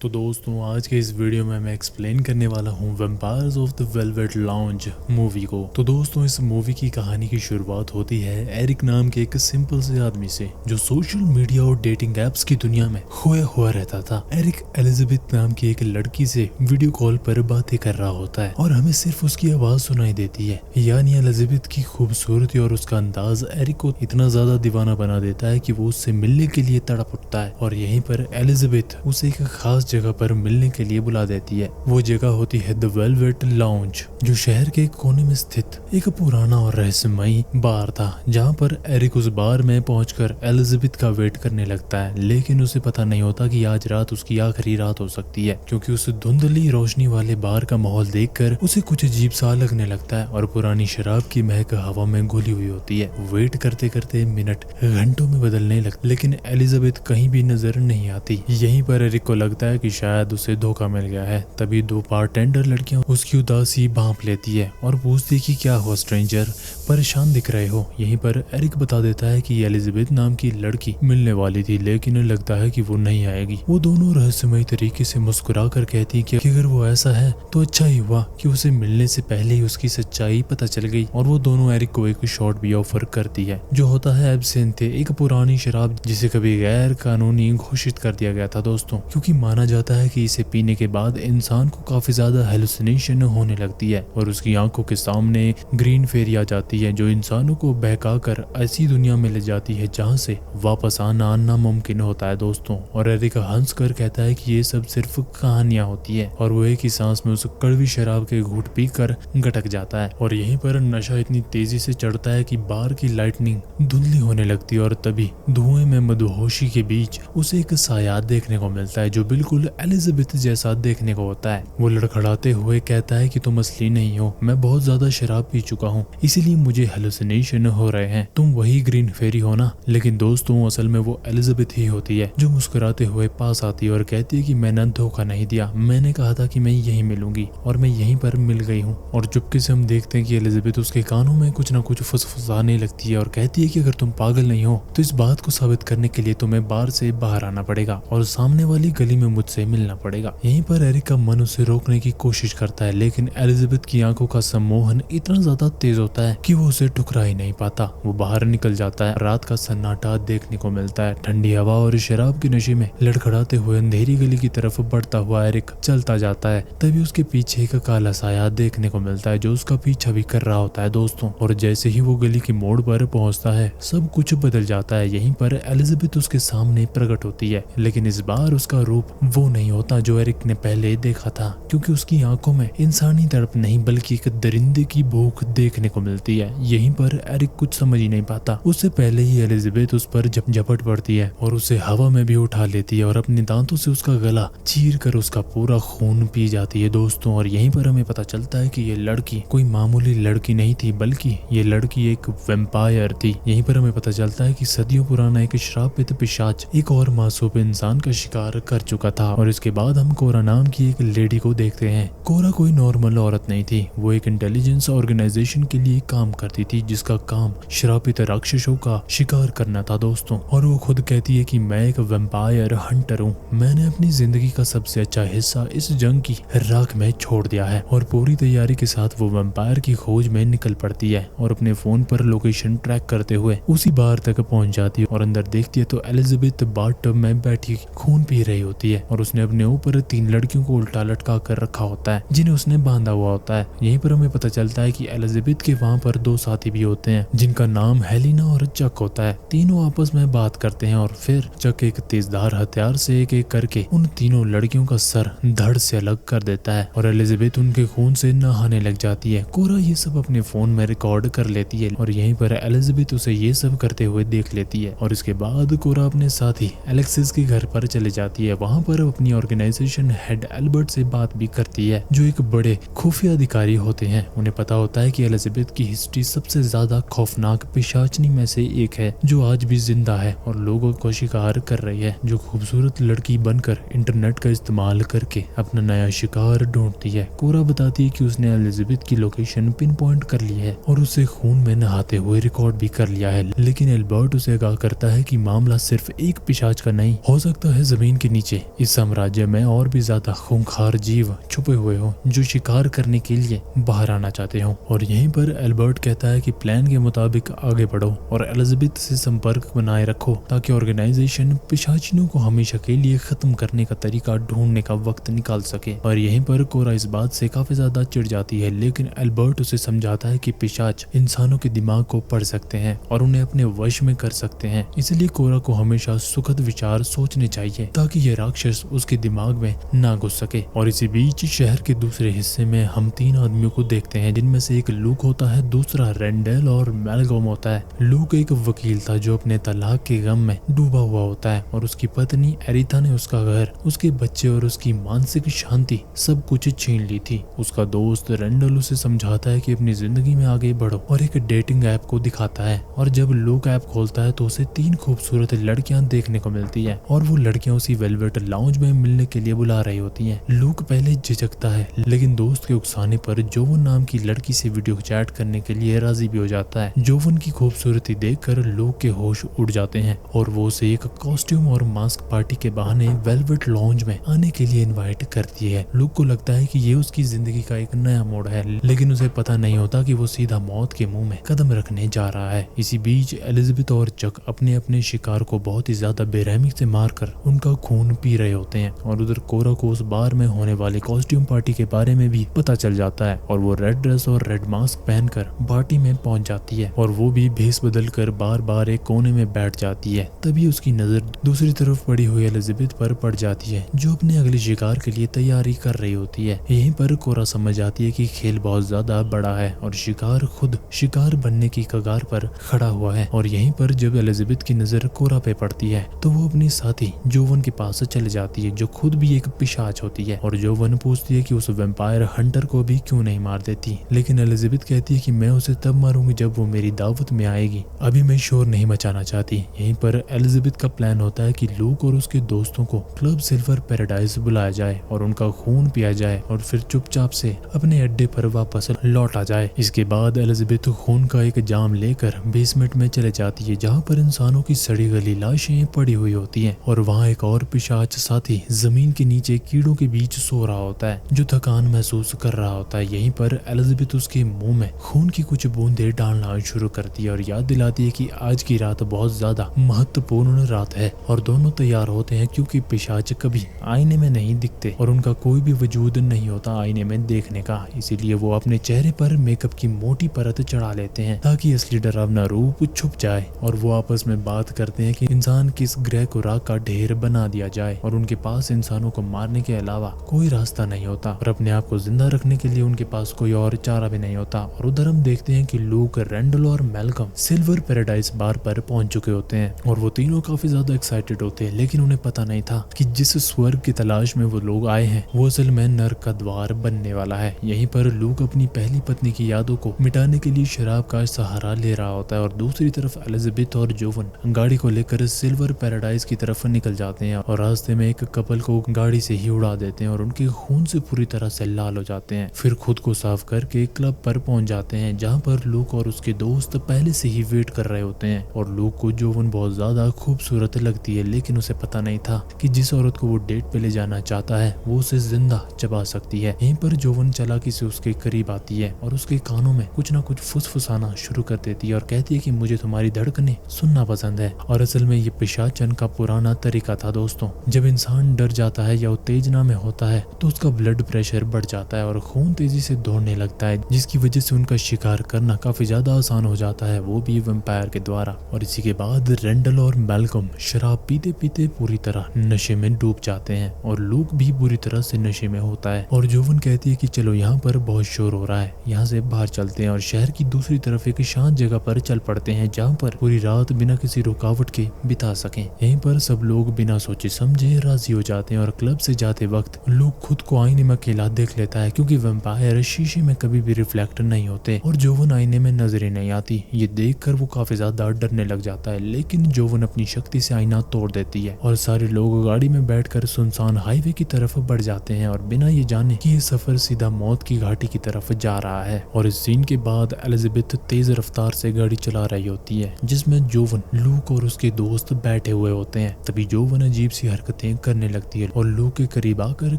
तो दोस्तों आज के इस वीडियो में मैं एक्सप्लेन करने वाला हूँ vampires of the velvet lounge movie को। तो दोस्तों इस मूवी की कहानी की शुरुआत होती है एरिक नाम के एक सिंपल से आदमी से जो सोशल मीडिया और डेटिंग एप्स की दुनिया में खोया हुआ रहता था। एरिक एलिजाबेथ नाम की एक लड़की से वीडियो कॉल पर बातें कर रहा होता है और हमें सिर्फ उसकी आवाज सुनाई देती है। यानी एलिजाबेथ की खूबसूरती और उसका अंदाज एरिक को इतना ज्यादा दीवाना बना देता है कि वो उससे मिलने के लिए तड़प उठता है और यहीं पर एलिजाबेथ उसे एक खास जगह पर मिलने के लिए बुला देती है। वो जगह होती है द वेलवेट लाउंज जो शहर के कोने में स्थित एक पुराना और रहस्यमयी बार था, जहाँ पर एरिक उस बार में पहुंचकर एलिजाबेथ का वेट करने लगता है। लेकिन उसे पता नहीं होता कि आज रात उसकी आखिरी रात हो सकती है, क्योंकि उस धुंधली रोशनी वाले बार का माहौल देखकर उसे कुछ अजीब सा लगने लगता है और पुरानी शराब की महक हवा में घुली हुई होती है। वेट करते करते मिनट घंटों में बदलने लगते, लेकिन एलिजाबेथ कहीं भी नजर नहीं आती। यहीं पर एरिक को लगता है कि शायद उसे धोखा मिल गया है। तभी दो बारटेंडर लड़कियां उसकी उदासी भांप लेती है और पूछती कि क्या हुआ स्ट्रेंजर, परेशान दिख रहे हो। यहीं पर एरिक बता देता है कि एलिजाबेथ नाम की लड़की मिलने वाली थी, लेकिन लगता है कि वो नहीं आएगी। वो दोनों रहस्यमयी तरीके से मुस्कुरा कर कहती कि अगर वो ऐसा है तो अच्छा ही हुआ कि उसे मिलने से पहले ही उसकी सच्चाई पता चल गई। और वो दोनों एरिक को एक शॉट भी ऑफर करती है जो होता है एब्सिंथ, एक पुरानी शराब जिसे कभी गैर कानूनी घोषित कर दिया गया था दोस्तों, क्योंकि माना जाता है कि इसे पीने के बाद इंसान को काफी ज्यादा हेलुसिनेशन होने लगती है और उसकी आंखों के सामने ग्रीन फेरी आ जाती है जो इंसानों को बहकाकर ऐसी दुनिया में ले जाती है जहां से वापस आना नामुमकिन होता है दोस्तों। और एरिक हंस कर कहता है कि ये सब सिर्फ कहानियां होती है और वो एक ही सांस में उस कड़वी शराब के घूंट पीकर गटक जाता है। और यहीं पर नशा इतनी तेजी से चढ़ता है कि बार की लाइटनिंग धुंधली होने लगती है और तभी धुएं में मदहोशी के बीच उसे एक साया देखने को मिलता है जो बिल्कुल एलिजाबेथ जैसा देखने को होता है। वो लड़खड़ाते हुए कहता है कि तुम असली नहीं हो, मैं बहुत ज्यादा शराब पी चुका हूँ, इसीलिए मुझे हेलुसिनेशन हो रहे हैं, तुम वही ग्रीन फेरी हो ना। लेकिन दोस्तों असल में वो एलिजाबेथ ही होती है जो मुस्कुराते हुए पास आती है और कहती है कि मैंने धोखा नहीं दिया, मैंने कहा था कि मैं यहीं मिलूंगी और मैं यहीं पर मिल गई हूँ। और चुपके से हम देखते हैं कि एलिजाबेथ उसके कानों में कुछ न कुछ फुसफुसाने लगती है और कहती है कि अगर तुम पागल नहीं हो तो इस बात को साबित करने के लिए तुम्हें बार से बाहर आना पड़ेगा और सामने वाली गली में मुझसे मिलना पड़ेगा। यहीं पर एरिक का मन उसे रोकने की कोशिश करता है, लेकिन एलिजाबेथ की आंखों का सम्मोहन इतना ज्यादा तेज होता है कि वो उसे टुकरा ही नहीं पाता। वो बाहर निकल जाता है। रात का सन्नाटा देखने को मिलता है। ठंडी हवा और शराब के नशे में लड़खड़ाते हुए अंधेरी गली की तरफ बढ़ता हुआ एरिक चलता जाता है। तभी उसके पीछे एक काला साया देखने को मिलता है जो उसका पीछा भी कर रहा होता है दोस्तों। और जैसे ही वो गली की मोड़ पर पहुंचता है सब कुछ बदल जाता है। यहीं पर एलिजाबेथ उसके सामने प्रकट होती है, लेकिन इस बार उसका रूप वो नहीं होता जो एरिक ने पहले देखा था, क्योंकि उसकी आंखों में इंसानी तड़प नहीं बल्कि एक दरिंदे की भूख देखने को मिलती है। यहीं पर एरिक कुछ समझ ही नहीं पाता। उससे पहले ही एलिजाबेथ उस पर झपट पड़ती है और उसे हवा में भी उठा लेती है और अपने दांतों से उसका गला चीर कर उसका पूरा खून पी जाती है दोस्तों। और यहीं पर हमें पता चलता है कि ये लड़की कोई मामूली लड़की नहीं थी, बल्कि ये लड़की एक वैम्पायर थी। यहीं पर हमें पता चलता है कि सदियों पुराना एक श्रापित पिशाच एक और मासूम इंसान का शिकार कर चुका था। और इसके बाद हम कोरा नाम की एक लेडी को देखते हैं। कोरा कोई नॉर्मल औरत नहीं थी, वो एक इंटेलिजेंस ऑर्गेनाइजेशन के लिए काम करती थी जिसका काम श्रापित राक्षसों का शिकार करना था दोस्तों। और वो खुद कहती है कि मैं एक वैम्पायर हंटर हूँ, मैंने अपनी जिंदगी का सबसे अच्छा हिस्सा इस जंग की राख में छोड़ दिया है। और पूरी तैयारी के साथ वो वैम्पायर की खोज में निकल पड़ती है और अपने फोन पर लोकेशन ट्रैक करते हुए उसी बार तक पहुंच जाती है। और अंदर देखती है तो एलिजाबेथ बाथटब में बैठी खून पी रही होती है और उसने अपने ऊपर 3 लड़कियों को उल्टा लटका कर रखा होता है जिन्हें उसने बांधा हुआ होता है। यहीं पर हमें पता चलता है कि एलिजाबेथ के वहाँ पर 2 साथी भी होते हैं जिनका नाम हेलिना और चक होता है। तीनों आपस में बात करते हैं और फिर चक एक तेजधार हथियार से एक एक करके उन तीनों लड़कियों का सर धड़ से अलग कर देता है और एलिजाबेथ उनके खून से नहाने लग जाती है। कोरा ये सब अपने फोन में रिकॉर्ड कर लेती है और यहीं पर एलिजाबेथ उसे ये सब करते हुए देख लेती है। और इसके बाद कोरा अपने साथी एलेक्सिस के घर पर चले जाती है। वहाँ पर अपनी ऑर्गेनाइजेशन हेड एल्बर्ट से बात भी करती है जो एक बड़े खुफिया अधिकारी होते हैं। उन्हें पता होता है कि एलिजाबेथ की हिस्ट्री सबसे ज्यादा खौफनाक पिशाचनी में से एक है जो आज भी जिंदा है और लोगों को शिकार कर रही है, जो खूबसूरत लड़की बनकर इंटरनेट का इस्तेमाल करके अपना नया शिकार ढूंढती है। कोरा बताती है कि उसने एलिजाबेथ की लोकेशन पिन पॉइंट कर ली है और उसे खून में नहाते हुए रिकॉर्ड भी कर लिया है। लेकिन एल्बर्ट उसे आगाह करता है कि मामला सिर्फ एक पिशाच का नहीं हो सकता है, जमीन के नीचे इस इस साम्राज्य में और भी ज्यादा खूंखार जीव छुपे हुए हो जो शिकार करने के लिए बाहर आना चाहते हो। और यहीं पर एल्बर्ट कहता है कि प्लान के मुताबिक आगे बढ़ो और एलिजाबेथ से संपर्क बनाए रखो ताकि ऑर्गेनाइजेशन पिशाचियों को हमेशा के लिए खत्म करने का तरीका ढूंढने का वक्त निकाल सके। और यहीं पर कोरा इस बात से काफी ज्यादा चिढ़ जाती है, लेकिन एल्बर्ट उसे समझाता है कि पिशाच इंसानों के दिमाग को पढ़ सकते हैं और उन्हें अपने वश में कर सकते हैं, इसलिए कोरा को हमेशा सुखद विचार सोचने चाहिए ताकि ये राक्षस उसके दिमाग में ना घुस सके। और इसी बीच शहर के दूसरे हिस्से में हम 3 आदमियों को देखते हैं, जिनमें से एक लूक होता है, दूसरा रेंडेल और मैलकॉम होता है। लूक एक वकील था जो अपने तलाक के गम में डूबा हुआ होता है और उसकी पत्नी एरिथा ने उसका घर, उसके बच्चे और उसकी मानसिक शांति सब कुछ छीन ली थी। उसका दोस्त रेंडल उसे समझाता है कि अपनी जिंदगी में आगे बढ़ो और एक डेटिंग ऐप को दिखाता है। और जब लूक ऐप खोलता है तो उसे 3 खूबसूरत लड़कियां देखने को मिलती है और वो लड़कियां उसी वेलवेट लाउंज में मिलने के लिए बुला रही होती हैं। लूक पहले झिझकता है, लेकिन दोस्त के उकसाने पर जोवन नाम की लड़की से वीडियो चैट करने के लिए राजी भी हो जाता है। जोवन की खूबसूरती देखकर लूक के होश उड़ जाते हैं और वो उसे एक कॉस्ट्यूम और मास्क पार्टी के बहाने वेलवेट लाउंज में आने के लिए इनवाइट करती है। लूक को लगता है कि ये उसकी जिंदगी का एक नया मोड़ है, लेकिन उसे पता नहीं होता कि वो सीधा मौत के मुंह में कदम रखने जा रहा है। इसी बीच एलिजाबेथ और चक अपने अपने शिकार को बहुत ही ज्यादा बेरहमी से मारकर उनका खून पी रहे होते हैं। और उधर कोरा को उस बार में होने वाली कॉस्ट्यूम पार्टी के बारे में भी पता चल जाता है और वो रेड ड्रेस और रेड मास्क पहनकर पार्टी में पहुंच जाती है और वो भी भेस बदल कर बार बार एक कोने में बैठ जाती है। तभी उसकी नजर दूसरी तरफ पड़ी हुई एलिजाबेथ पर पड़ जाती है जो अपने अगले शिकार के लिए तैयारी कर रही होती है। यहीं पर कोरा समझ जाती है कि खेल बहुत ज्यादा बड़ा है और शिकार खुद शिकार बनने की कगार पर खड़ा हुआ है। और यहीं पर जब एलिजाबेथ की नजर कोरा पे पड़ती है तो वो अपनी साथी जोवन के पास चले जाती है जो खुद भी एक पिशाच होती है। और जोवन पूछती है कि उस वैम्पायर हंटर को भी क्यों नहीं मार देती, लेकिन एलिजाबेथ कहती है कि मैं उसे तब मारूंगी जब वो मेरी दावत में आएगी, अभी मैं शोर नहीं मचाना चाहती। यहीं पर एलिजाबेथ का प्लान होता है कि लूक और उसके दोस्तों को क्लब सिल्वर पैराडाइज बुलाया जाए और उनका खून पिया जाए और फिर चुपचाप से अपने अड्डे पर वापस लौट आ जाए। इसके बाद एलिजाबेथ खून का एक जाम लेकर बेसमेंट में चले जाती है जहाँ पर इंसानों की सड़ी गली लाशें पड़ी हुई होती हैं और वहाँ एक और पिशाच साथी जमीन के नीचे कीड़ों के बीच सो रहा होता है जो थकान महसूस कर रहा होता है। यहीं पर एलिजाबेथ उसके मुंह में खून की कुछ बूंदें डालना शुरू करती है और याद दिलाती है कि आज की रात बहुत ज्यादा महत्वपूर्ण रात है। और दोनों तैयार होते हैं क्योंकि पिशाच कभी आईने में नहीं दिखते और उनका कोई भी वजूद नहीं होता आईने में देखने का, इसीलिए वो अपने चेहरे पर मेकअप की मोटी परत चढ़ा लेते हैं ताकि असली डरावना रूप छुप जाए। और वो आपस में बात करते हैं कि इंसान किस ग्रह को राख का ढेर बना दिया जाए और उनके पास इंसानों को मारने के अलावा कोई रास्ता नहीं होता और अपने आप को जिंदा रखने के लिए उनके पास कोई और चारा भी नहीं होता। और उधर हम देखते हैं कि लूक, रेंडल और मैलकम सिल्वर पैराडाइज बार पर पहुंच चुके होते हैं और वो तीनों काफी ज्यादा एक्साइटेड होते हैं, लेकिन उन्हें पता नहीं था कि जिस स्वर्ग की तलाश में वो लोग आए हैं वो असल में नर्क का द्वार बनने वाला है। यहीं पर लूक अपनी पहली पत्नी की यादों को मिटाने के लिए शराब का सहारा ले रहा होता है और दूसरी तरफ एलिजाबेथ और जोवन गाड़ी को लेकर सिल्वर पैराडाइज की तरफ निकल जाते हैं और रास्ते में एक कपल को गाड़ी से ही उड़ा देते हैं और उनके खून से पूरी तरह से लाल हो जाते हैं। फिर खुद को साफ करके क्लब पर पहुंच जाते हैं जहां पर लूक और उसके दोस्त पहले से ही वेट कर रहे होते हैं। और लूक को जोवन बहुत ज्यादा खूबसूरत लगती है, लेकिन उसे पता नहीं था कि जिस औरत को वो डेट पे ले जाना चाहता है वो उसे जिंदा चबा सकती है। यहीं पर जोवन चालाकी से उसके करीब आती है और उसके कानों में कुछ ना कुछ फुसफुसाना शुरू कर देती है और कहती है कि मुझे तुम्हारी धड़कनें सुनना पसंद है। और असल में ये पिशाचन का पुराना तरीका था दोस्तों, जब इंसान डर जाता है या उत्तेजना में होता है तो उसका ब्लड प्रेशर बढ़ जाता है और खून तेजी से दौड़ने लगता है, जिसकी वजह से उनका शिकार करना काफी ज्यादा आसान हो जाता है, वो भी वैम्पायर के द्वारा। और इसी के बाद रेंडल और मैलकम शराब पीते पीते पूरी तरह नशे में डूब जाते हैं और लूक भी बुरी तरह से नशे में होता है। और जोवन कहती है कि चलो यहाँ पर बहुत शोर हो रहा है, यहाँ से बाहर चलते हैं और शहर की दूसरी तरफ एक शांत जगह पर चल पड़ते हैं जहाँ पर पूरी रात बिना किसी रुकावट के बिता सकें। यहीं पर सब लोग बिना सोचे समझे राजी हो जाते हैं और क्लब से जाते वक्त लूक खुद को आईने में अकेला देख लेता है क्योंकि वैम्पायर शीशे में कभी भी रिफ्लेक्ट नहीं होते और जोवन आईने में नजर ही नहीं आती। ये देखकर वो काफी ज्यादा डरने लग जाता है, लेकिन जोवन अपनी शक्ति से आईना तोड़ देती है और सारे लोग गाड़ी में बैठकर सुनसान हाईवे की तरफ बढ़ जाते हैं और बिना ये जाने कि ये सफर सीधा मौत की घाटी की तरफ जा रहा है। और इस सीन के बाद एलिजाबेथ तेज रफ्तार से गाड़ी चला रही होती है जिसमें जोवन, लूक और उसके दोस्त बैठे हुए होते हैं। तभी जोवन अजीब सी हरकतें करने लगती है और लूक के करीब आकर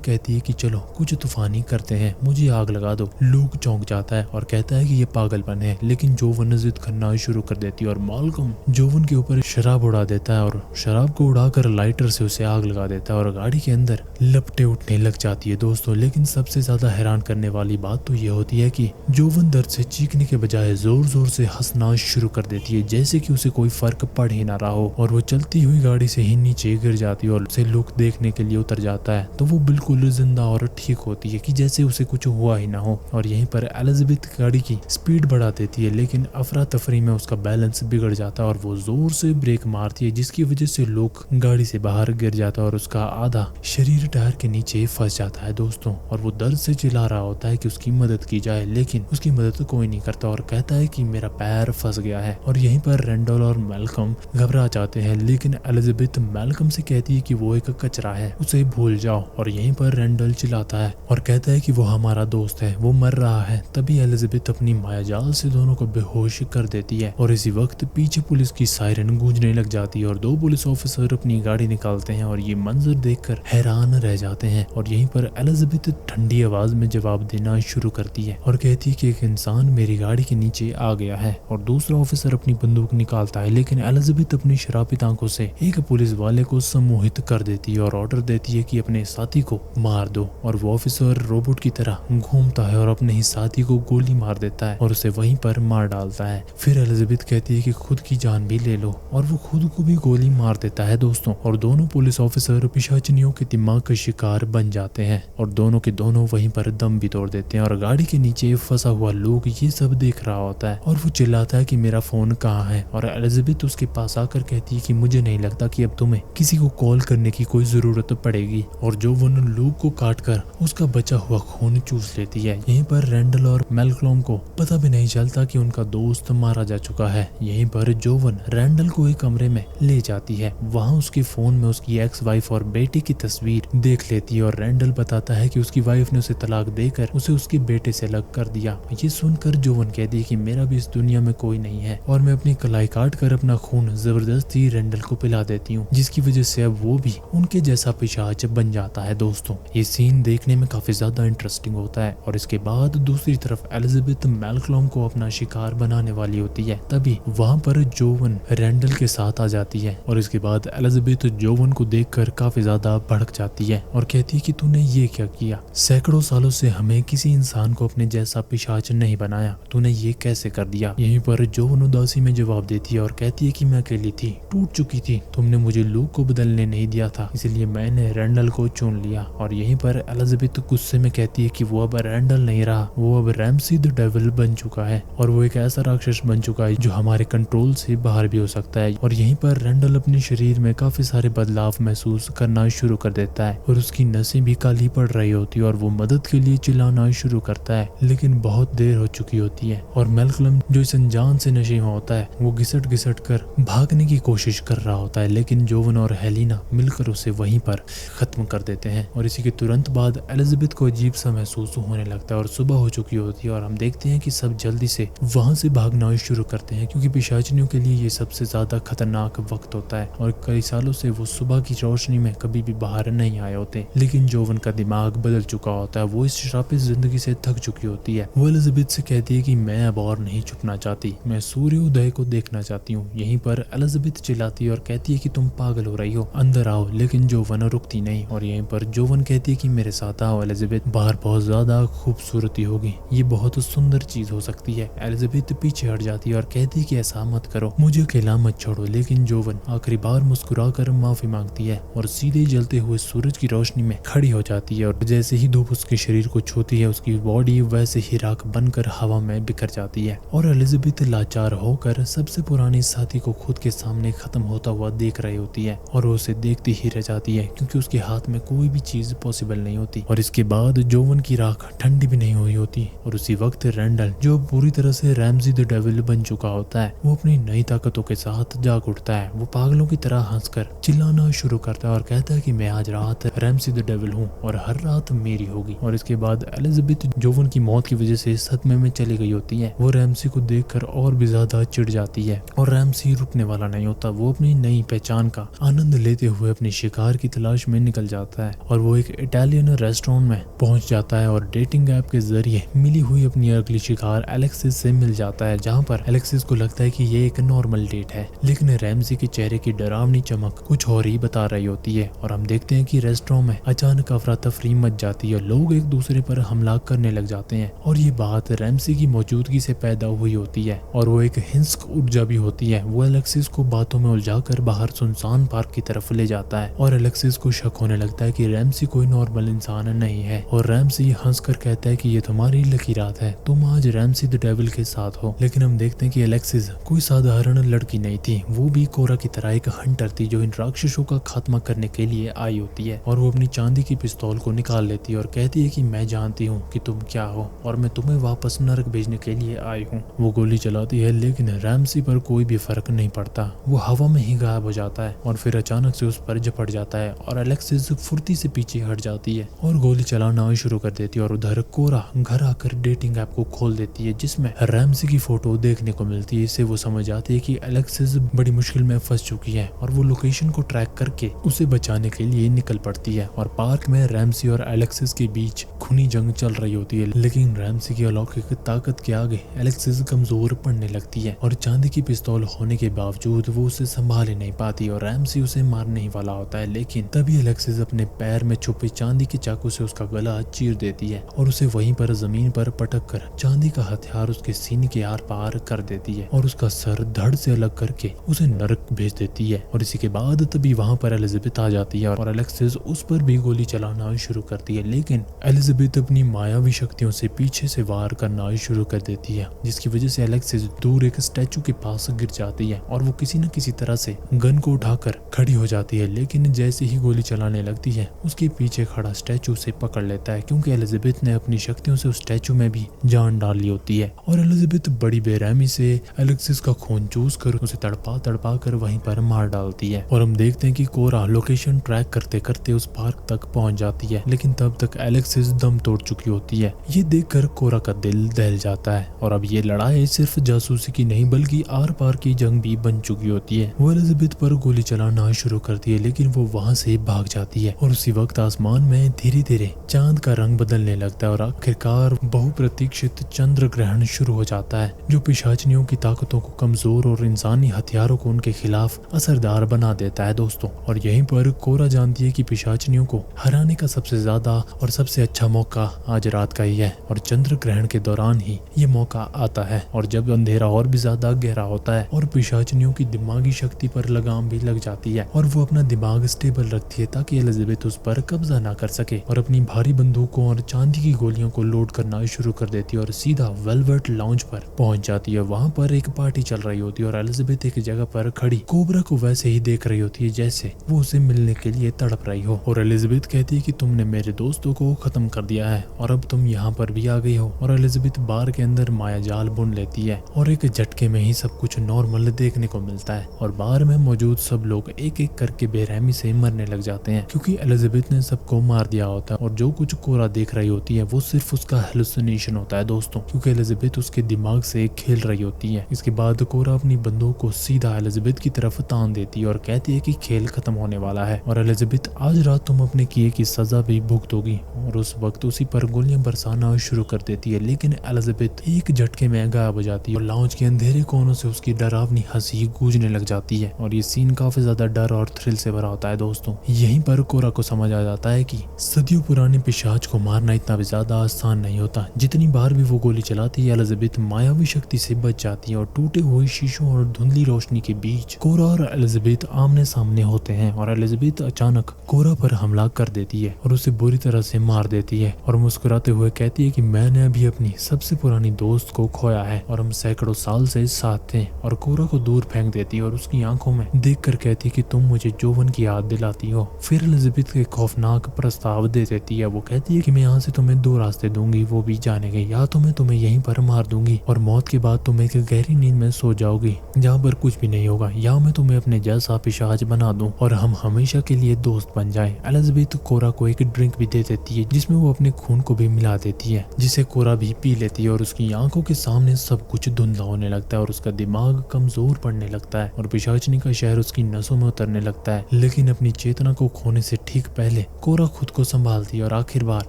कहती है कि चलो कुछ तूफानी करते हैं, मुझे आग लगा दो। लूक चौंक जाता है और कहता है कि ये पागलपन है, लेकिन जोवन जिद करना शुरू कर देती है और मालकम जोवन के ऊपर शराब उड़ा देता है और शराब को उड़ाकर लाइटर से उसे आग लगा देता है और गाड़ी के अंदर लपटें उठने लग जाती है दोस्तों। लेकिन सबसे ज्यादा हैरान करने वाली बात तो ये होती है कि जोवन दर्द से चीखने के बजाय जोर जोर से हंसना शुरू कर देती है, जैसे कि उसे कोई फर्क पड़ ही ना रहा हो। और वो चलती हुई गाड़ी से ही नीचे गिर जाती है और उसे लुक देखने के लिए उतर जाता है तो वो बिल्कुल जिंदा और ठीक होती है कि जैसे उसे कुछ हुआ ही ना हो। और यहीं पर एलिजाबेथ गाड़ी की स्पीड बढ़ा देती है, लेकिन अफरा तफरी में उसका बैलेंस बिगड़ जाता है और वो जोर से ब्रेक मारती है, जिसकी वजह से लुक गाड़ी से बाहर गिर जाता है और उसका आधा शरीर टायर के नीचे फंस जाता है दोस्तों। और वो दर्द से चिल्ला रहा होता है कि उसकी मदद की जाए, लेकिन उसकी मदद तो कोई नहीं करता और कहता है कि मेरा पैर फंस गया है। और यहीं पर रेंडल और मैल्कम घबरा जाते हैं, लेकिन एलिजाबेथ मैल्कम से कहती है कि वो एक कचरा है, उसे भूल जाओ। और यहीं पर रेंडल चिल्लाता है और कहता है कि वो हमारा दोस्त है, वो मर रहा है। तभी एलिजाबेथ अपनी मायाजाल से दोनों को बेहोश कर देती है और इसी वक्त पीछे पुलिस की सायरन गूंजने लग जाती है और दो पुलिस ऑफिसर अपनी गाड़ी निकालते हैं और ये मंजर देखकर हैरान रह जाते हैं। और यहीं पर एलिजाबेथ ठंडी आवाज में जवाब देना शुरू करती है और कहती है कि एक इंसान मेरी गाड़ी के नीचे आ गया है। और दूसरा ऑफिसर अपनी बंदूक निकालता है, लेकिन एलिजाबेथ अपनी शराबित आंखों से एक पुलिस वाले को सम्मोहित कर देती है और ऑर्डर देती है कि अपने साथी को मार दो। और वो ऑफिसर रोबोट की तरह घूमता है और अपने ही साथी को गोली मार देता है और उसे वहीं पर मार डालता है। फिर एलिजाबेथ कहती है कि खुद की जान भी ले लो और वो खुद को भी गोली मार देता है दोस्तों। और दोनों पुलिस ऑफिसर पिशाचनियों के दिमाग का शिकार बन जाते हैं और दोनों के दोनों वहीं पर दम भी तोड़ देते हैं। और गाड़ी के नीचे फंसा हुआ लोग ये सब देख रहा होता है और वो चिल्लाता है कि मेरा फोन कहाँ है। और एलिजाबेथ उसके पास आकर कहती है कि मुझे नहीं लगता कि अब तुम्हें किसी को कॉल करने की कोई जरूरत पड़ेगी। और जो वो लूक को काटकर उसका बचा हुआ खून चूस लेती है। यहीं पर रेंडल और मैल्कम को पता भी नहीं चलता कि उनका दोस्त मारा जा चुका है। यहीं पर जोवन रेंडल को एक कमरे में ले जाती है, वहाँ उसके फोन में उसकी एक्स वाइफ और बेटे की तस्वीर देख लेती है और रेंडल बताता है कि उसकी वाइफ ने उसे तलाक देकर उसे उसके बेटे से अलग कर दिया। ये सुनकर जोवन कहती है कि मेरा भी इस दुनिया में कोई नहीं है और मैं अपनी कलाई काट कर अपना खून जबरदस्ती रेंडल को पिला देती हूँ, जिसकी वजह से अब वो भी उनके जैसा पिशाच बन जाता है दोस्तों। ये सीन देखने में काफी ज्यादा इंटरेस्टिंग होता है। और इसके बाद दूसरी तरफ एलिजाबेथ मैल्कम को अपना शिकार बनाने वाली होती है, तभी वहाँ पर जोवन रेंडल के साथ आ जाती है। और इसके बाद एलिजाबेथ जोवन को देखकर काफी ज्यादा भड़क जाती है और कहती है कि तूने ये क्या किया, सैकड़ों सालों से हमें किसी इंसान को अपने जैसा पिशाच नहीं बनाया, तूने ये कैसे कर दिया। यहीं पर जोवन उदासी में जवाब देती है और कहती है कि मैं अकेली थी, टूट चुकी थी, तुमने मुझे लूक को बदलने नहीं दिया था, इसलिए मैंने रेंडल को चुन लिया। और यहीं पर एलिजाबेथ गुस्से में कहती है कि वो अब रेंडल नहीं रहा, वो अब रैमसी द डेविल बन चुका है और वो एक ऐसा राक्षस बन चुका है जो हमारे कंट्रोल से बाहर भी हो सकता है। और यहीं पर रेंडल अपने शरीर में काफी सारे बदलाव महसूस करना शुरू कर देता है और उसकी नसें भी काली पड़ रही होती है और वो मदद के लिए चिल्लाना शुरू करता है, लेकिन बहुत देर हो चुकी होती है। और मैल्कम जो इस अनजान से नशे में होता है वो घिसट घिसट कर भागने की कोशिश कर रहा होता है, लेकिन जोवन और हेलिना मिलकर उसे वहीं पर खत्म कर देते हैं। और इसी के तुरंत बाद एलिजाबेथ को अजीब सा महसूस होने लगता है और सुबह हो चुकी होती है और हम देखते हैं कि सब जल्दी से वहां से भागना शुरू करते हैं, क्योंकि पिशाचनियों के लिए ये सबसे ज्यादा खतरनाक वक्त होता है और कई सालों से वो सुबह की रोशनी में कभी भी बाहर नहीं आए होते। लेकिन जोवन का दिमाग बदल चुका होता है, वो इस श्रापित जिंदगी से थक चुकी होती है। वो एलिजाबेथ से कहती है कि मैं अब और नहीं छुपना चाहती, मैं सूर्योदय को देखना चाहती हूँ। यहीं पर एलिजाबेथ चिल्लाती है और कहती है कि तुम पागल हो रही हो, अंदर आओ, लेकिन जोवन रुकती नहीं। और यहीं पर जोवन कहती है कि मेरे साथ आओ एलिजाबेथ, बाहर बहुत ज्यादा खूबसूरती होगी, ये बहुत सुंदर चीज हो सकती है। एलिजाबेथ पीछे हट जाती है और कहती है कि ऐसा मत करो, मुझे अकेला मत छोड़ो। लेकिन जोवन आखिरी बार मुस्कुराकर माफी मांगती है और सीधे जलते हुए सूरज की रोशनी में खड़ी हो जाती है और जैसे ही धूप उसके शरीर को छूती है उसकी बॉडी वैसे ही राख बनकर हवा में बिखर जाती है। और एलिजाबेथ लाचार होकर सबसे पुरानी साथी को खुद के सामने खत्म होता हुआ देख रही होती है और वो उसे देखती ही रह जाती है, क्योंकि उसके हाथ में कोई भी चीज पॉसिबल नहीं होती। और इसके बाद जोवन की राख ठंडी भी नहीं हुई होती और उसी वक्त रेंडल, जो पूरी तरह से रैमसी द डेविल बन चुका होता है, वो अपनी नई ताकतों के साथ जाग उठता है। वो पागलों की तरह हंसकर चिल्लाना शुरू करता है और कहता है कि मैं आज रात रैमसी द डेविल हूँ और हर रात मेरी होगी। और इसके बाद एलिजाबेथ जोवन की मौत की वजह से सदमे में चली गई होती है। वो रैमसी को देखकर और भी ज्यादा चिढ़ जाती है और रैमसी रुकने वाला नहीं होता। वो अपनी नई पहचान का आनंद लेते हुए अपनी शिकार की तलाश में निकल जाता है और वो एक इटालियन रेस्टोरेंट में पहुंच जाता है और डेटिंग ऐप के जरिए मिली हुई अपनी अगली शिकार एलेक्सिस से मिल जाता है, जहां पर एलेक्सिस को लगता है कि ये एक नॉर्मल डेट है, लेकिन रैमसी के चेहरे की डरावनी चमक कुछ और ही बता रही होती है और हम देखते हैं कि रेस्टोरेंट में अचानक अफरा तफरी मच जाती है। लोग एक दूसरे पर हमला करने लग जाते हैं और ये बात रैमसी की मौजूदगी से पैदा हुई होती है और वो एक हिंसक ऊर्जा भी होती है। वो एलेक्सिस को बातों में उलझाकर बाहर सुनसान पार्क की तरफ ले जाता है और एलेक्सिस को शक होने लगता है कि रैमसी कोई नॉर्मल इंसान नहीं है और रैमसी हंसकर कहता है कि ये तुम्हारी लकी रात है, तुम आज रैमसी द डेविल के साथ हो। लेकिन हम देखते हैं कि एलेक्सिस कोई साधारण लड़की नहीं थी, वो भी कोरा की तरह एक हंटर थी जो इन राक्षसों का खात्मा करने के लिए आई होती है और वो अपनी चांदी की पिस्तौल को निकाल लेती है और कहती है कि मैं जानती हूँ कि तुम क्या हो और मैं तुम्हें वापस नरक भेजने के लिए आई हूँ। वो गोली चलाती है लेकिन रैमसी पर कोई भी फर्क नहीं पड़ता, वो हवा में ही गायब हो जाता है और फिर अचानक से उस पर झपट जाता है और एलेक्सिस फुर्ती से पीछे हट जाती है और गोली चलाना शुरू कर देती है और उधर कोरा घर आकर डेटिंग ऐप को खोल देती है जिसमें रैमसी की फोटो देखने को मिलती है। इससे वो समझ जाती है कि एलेक्सिस बड़ी मुश्किल में फंस चुकी है और वो लोकेशन को ट्रैक करके उसे बचाने के लिए निकल पड़ती है और पार्क में रैमसी और एलेक्सिस के बीच खूनी जंग चल रही होती है, लेकिन रैमसी की अलौकिक ताकत के आगे एलेक्सिस कमजोर पड़ने लगती है और चांदी की पिस्तौल होने के बावजूद वो उसे संभाल ही नहीं पाती और रैमसी उसे मारने ही वाला होता है, लेकिन तभी एलेक्सिस अपने पैर में छुपे चांदी के चाकू से उसका गला चीर देती है और उसे वहीं पर जमीन पर पटक कर चांदी का हथियार उसके सीने के आर पार कर देती है और उसका सर धड़ से अलग करके उसे नरक भेज देती है। और इसी के बाद तभी वहां पर एलिजाबेथ आ जाती है और एलेक्सिस उस पर भी गोली चलाना शुरू करती है, लेकिन एलिजाबेथ अपनी मायावी शक्तियों से पीछे से वार करना शुरू कर देती है जिसकी वजह से एलेक्सिस दूर एक स्टैचू के पास गिर जाती है और वो किसी न किसी तरह से गन को उठाकर खड़ी हो जाती है, लेकिन जैसे ही गोली चलाने लगती है उसके पीछे खड़ा स्टैचू से पकड़ लेता है क्योंकि एलिजाबेथ ने अपनी शक्तियों से उस स्टैचू में भी जान डाली होती है और एलिजाबेथ बड़ी बेरहमी से एलेक्सिस का खून चूस कर उसे तड़पा तड़पा कर वहीं पर मार डालती है और हम देखते हैं कि कोरा लोकेशन ट्रैक करते करते उस पार्क तक पहुंच जाती है, लेकिन तब तक एलेक्सिस दम तोड़ चुकी होती है। ये देखकर कोरा का दिल दहल जाता है और अब ये लड़ाई सिर्फ जासूसी की नहीं बल्कि आर पार की जंग भी बन चुकी होती है। वो एलिजाबेथ पर गोली चलाना शुरू करती है लेकिन वो वहां से भाग जाती है और उसी वक्त आसमान में धीरे धीरे चांद का रंग बदलने लगता है और आखिरकार बहुप्रतीक्षित चंद्र ग्रहण शुरू हो जाता है जो पिशाचनियों की ताकतों को कमजोर और इंसानी हथियारों को उनके खिलाफ असरदार बना देता है दोस्तों। और यहीं पर कोरा जानती है कि पिशाचनियों को हराने का सबसे ज्यादा और सबसे अच्छा मौका आज रात का ही है और चंद्र ग्रहण के दौरान ही ये मौका आता है और जब अंधेरा और भी ज्यादा गहरा होता है और पिशाचनियों की दिमागी शक्ति पर लगाम भी लग जाती है और वो अपना दिमाग स्टेबल रखती है ताकि एलिजाबेथ उस पर कब्जा ना कर सके और अपनी भारी बंदूकों और चांदी की गोलियों को लोड करना शुरू कर देती है और सीधा वेलवेट लाउंज पर पहुंच जाती है। वहां पर एक पार्टी चल रही होती है और एलिजाबेथ एक जगह पर खड़ी कोबरा को वैसे ही देख रही होती है जैसे वो उसे मिलने के लिए तड़प रही हो और एलिजाबेथ कहती है कि तुमने मेरे दोस्तों को खत्म कर दिया है और अब तुम यहाँ पर भी आ गई हो और एलिजाबेथ बार के अंदर माया जाल बुन लेती है और एक झटके में ही सब कुछ नॉर्मल देखने को मिलता है और बार में मौजूद सब लोग एक एक करके बेरहमी से मरने लग जाते हैं क्योंकि एलिजाबेथ ने सबको मार दिया होता है और जो कुछ कोरा देख रही होती है वो सिर्फ उसका हेलुसिनेशन होता है दोस्तों, क्योंकि एलिजाबेथ उसके दिमाग से खेल रही होती है। इसके बाद कोरा अपनी बंदूक को सीधा एलिजाबेथ की तरफ तान देती है और कहती है कि खेल खत्म होने वाला है और एलिजाबेथ आज रात तुम अपने किए की सजा भी भुगतोगी और उस वक्त उसी पर गोलियां बरसाना शुरू कर देती है, लेकिन एलिजाबेथ एक झटके में गायब हो जाती है और लाउंज के अंधेरे कोनों से उसकी डरावनी हंसी गूंजने लग जाती है और ये सीन काफी ज्यादा डर और थ्रिल से भरा होता है दोस्तों। यहीं पर कोरा को समझ आ जाता है कि सदियों पुराने पिशाच को मारना इतना भी ज्यादा आसान नहीं होता। जितनी बार भी वो गोली चलाती है एलिजाबेथ मायावी शक्ति से बच जाती है और टूटे हुए शीशों और धुंधली रोशनी के बीच कोरा और एलिजाबेथ आमने सामने होते हैं और एलिजाबेथ अचानक कोरा पर हमला कर देती है और उसे बुरी तरह से मार देती है और मुस्कुराते हुए कहती है कि मैंने अभी अपनी सबसे पुरानी दोस्त को खोया है और हम सैकड़ों साल से साथ थे और कोरा को दूर फेंक देती है और उसकी आंखों में देखकर कहती है कि तुम मुझे जोवन की याद दिलाती हो। फिर एलिजाबेथ के खौफनाक प्रस्ताव दे देती है। वो कहती है कि मैं यहाँ से तुम्हें दो रास्ते दूंगी, वो भी जाने के, या तो मैं तुम्हें यहीं पर मार दूंगी और मौत के बाद तुम एक गहरी नींद में सो जाओगी जहाँ पर कुछ भी नहीं होगा, या मैं तुम्हें अपने जैसा पिशाच बना दूं और हम हमेशा के लिए दोस्त बन जाएं। एलिजाबेथ कोरा को एक ड्रिंक भी दे देती है जिसमें वो वो अपने खून को भी मिला देती है, जिसे कोरा भी पी लेती है और उसकी आंखों के सामने सब कुछ धुंधला होने लगता है और उसका दिमाग कमजोर पड़ने लगता है और पिशाचनी का शहर उसकी नसों में उतरने लगता है। लेकिन अपनी चेतना को खोने से ठीक पहले कोरा खुद को संभालती है और आखिरकार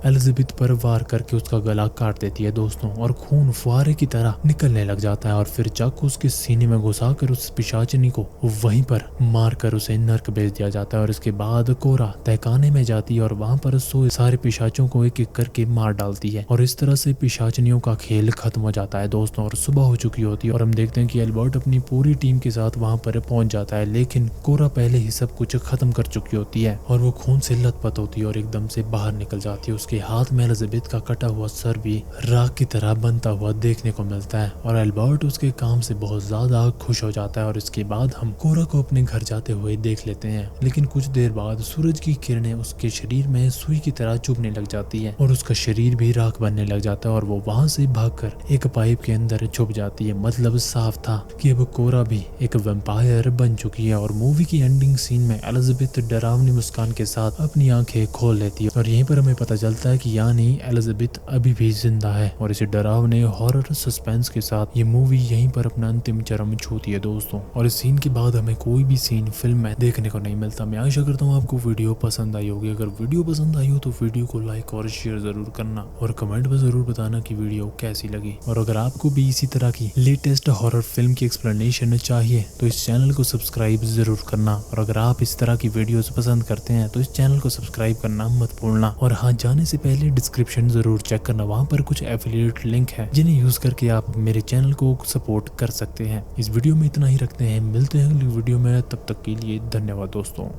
एलिजाबेथ पर वार करके उसका गला काट देती है दोस्तों, और खून फुहारे की तरह निकलने लग जाता है और फिर चाकू उसके सीने में घुसाकर उस पिशाचनी को वहीं पर मारकर उसे नर्क भेज दिया जाता है। और इसके बाद कोरा तहखाने में जाती है और वहां पर सोए सारे पिशाचों को एक एक करके मार डालती है और इस तरह से पिशाचनियों का खेल खत्म हो जाता है दोस्तों। और सुबह हो चुकी होती है और हम देखते हैं कि एल्बर्ट अपनी पूरी टीम के साथ वहां पर पहुंच जाता है, लेकिन कोरा पहले ही सब कुछ खत्म कर चुकी होती है और वो खून से लथपथ होती है और एकदम से बाहर निकल जाती है। उसके हाथ में एलिजाबेथ का कटा हुआ सर भी राख की तरह बनता हुआ देखने को मिलता है और एल्बर्ट उसके काम से बहुत ज्यादा खुश हो जाता है। और इसके बाद हम कोरा को अपने घर जाते हुए देख लेते हैं, लेकिन कुछ देर बाद सूरज की किरणें उसके शरीर में सुई की तरह चुभने लग जाती है और उसका शरीर भी राख बनने लग जाता है और वो वहां से भागकर एक पाइप के अंदर छुप जाती है। मतलब साफ था कि अब कोरा भी एक वैम्पायर बन चुकी है। और मूवी की एंडिंग सीन में एलिजाबेथ डरावनी मुस्कान के साथ अपनी आंखें खोल लेती है और यहीं पर हमें पता चलता है कि यानी एलिजाबेथ अभी भी जिंदा है। और इस डरावने हॉरर सस्पेंस के साथ ये मूवी यहीं पर अपना अंतिम चरम छूती है दोस्तों। और इस सीन के बाद हमें कोई भी सीन फिल्म में देखने को नहीं मिलता। मैं आशा करता हूँ आपको वीडियो पसंद आई होगी। अगर वीडियो पसंद आई हो तो वीडियो को लाइक और शेयर जरूर करना और कमेंट में जरूर बताना कि वीडियो कैसी लगी। और अगर आपको भी इसी तरह की लेटेस्ट हॉरर फिल्म की एक्सप्लेनेशन चाहिए तो इस चैनल को सब्सक्राइब जरूर करना। और अगर आप इस तरह की वीडियोस पसंद करते हैं तो इस चैनल को सब्सक्राइब करना मत भूलना। और हाँ, जाने से पहले डिस्क्रिप्शन जरूर चेक करना, वहाँ पर कुछ एफिलिएट लिंक है जिन्हें यूज करके आप मेरे चैनल को सपोर्ट कर सकते हैं। इस वीडियो में इतना ही रखते हैं, मिलते हैं अगली वीडियो में, तब तक के लिए धन्यवाद दोस्तों।